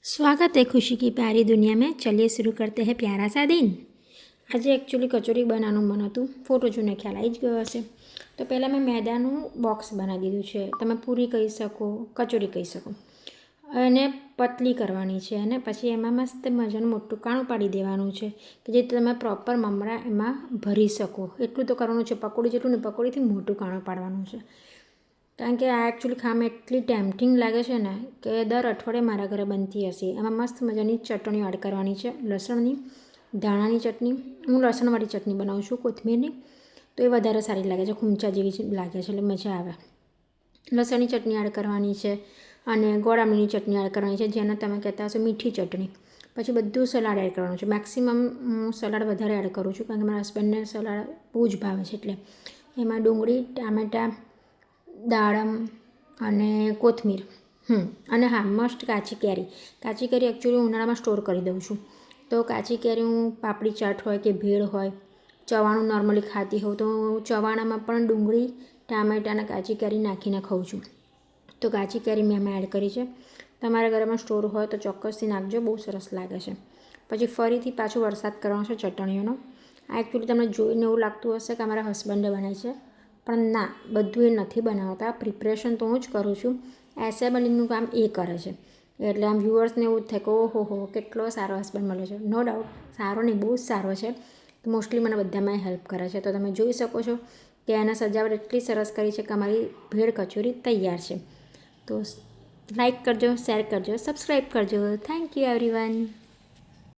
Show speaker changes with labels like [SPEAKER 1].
[SPEAKER 1] स्वागत है खुशी की प्यारी दुनिया में। चलिए शुरू करते हैं प्यारा सा दिन। આજે એકચ્યુઅલી કચોરી બનાવવાનું મન હતું, ફોટો જોઈને ખ્યાલ આવી જ ગયો હશે. તો પહેલાં મેં મેદાનું બોક્સ બનાવી દીધું છે. તમે પૂરી કહી શકો, કચોરી કહી શકો. અને પતલી કરવાની છે અને પછી એમાં મસ્ત મજાનું મોટું કાણું પાડી દેવાનું છે કે જે તમે પ્રોપર મમરા એમાં ભરી શકો. એટલું તો કરવાનું છે, પકોડી જેટલું ને, પકોડીથી મોટું કાણું પાડવાનું છે. કારણ કે આ એકચ્યુઅલી ખાવામાં એટલી ટેમ્પટિંગ લાગે છે ને કે દર અઠવાડિયે મારા ઘરે બનતી હશે. એમાં મસ્ત મજાની ચટણીઓ એડ કરવાની છે, લસણની, ધાણાની ચટણી. હું લસણવાળી ચટણી બનાવું છું, કોથમીરની, તો એ વધારે સારી લાગે છે, ખૂંચા જેવી લાગે છે, એટલે મજા આવે. લસણની ચટણી એડ કરવાની છે અને ગોળ આમલીની ચટણી એડ કરવાની છે, જેને તમે કહેતા હશો મીઠી ચટણી. પછી બધું સલાડ એડ કરવાનું છે. મેક્સિમમ હું સલાડ વધારે એડ કરું છું કારણ કે મારા હસબન્ડને સલાડ બહુ જ ભાવે છે. એટલે એમાં ડુંગળી, ટામેટાં, દાડમ અને કોથમીર. અને હા, મસ્ટ કાચી કેરી. કાચી કેરી એકચ્યુઅલી ઉનાળામાં સ્ટોર કરી દઉં છું. તો કાચી કેરી હું પાપડી ચાટ હોય કે ભેળ હોય, ચવાણું નોર્મલી ખાતી હોઉં તો ચવાણામાં પણ ડુંગળી, ટામેટાં અને કાચી કેરી નાખીને ખાઉં છું. તો કાચી કેરી મેં એમાં એડ કરી છે. તમારા ઘરમાં સ્ટોર હોય તો ચોક્કસથી નાખજો, બહુ સરસ લાગે છે. પછી ફરીથી પાછો વરસાદ કરવાનો છે ચટણીઓનો. આ એકચ્યુઅલી તમને જોઈને એવું લાગતું હશે કે અમારા હસબન્ડે બનાવી છે, પણ ના, બધું એ નથી બનાવતા. પ્રિપરેશન તો હું જ કરું છું, એસેમ્બલિંગનું કામ એ કરે છે. એટલે આમ વ્યુઅર્સને એવું જ થાય કે ઓહો કેટલો સારો હસબન્ડ મળ્યો છે. નો ડાઉટ સારો નહીં, બહુ જ સારો છે. મોસ્ટલી મને બધામાં હેલ્પ કરે છે. તો તમે જોઈ શકો છો કે એને સજાવટ એટલી સરસ કરી છે કે અમારી ભેળ કચોરી તૈયાર છે. તો લાઈક કરજો, શેર કરજો, સબસ્ક્રાઈબ કરજો. Thank you everyone.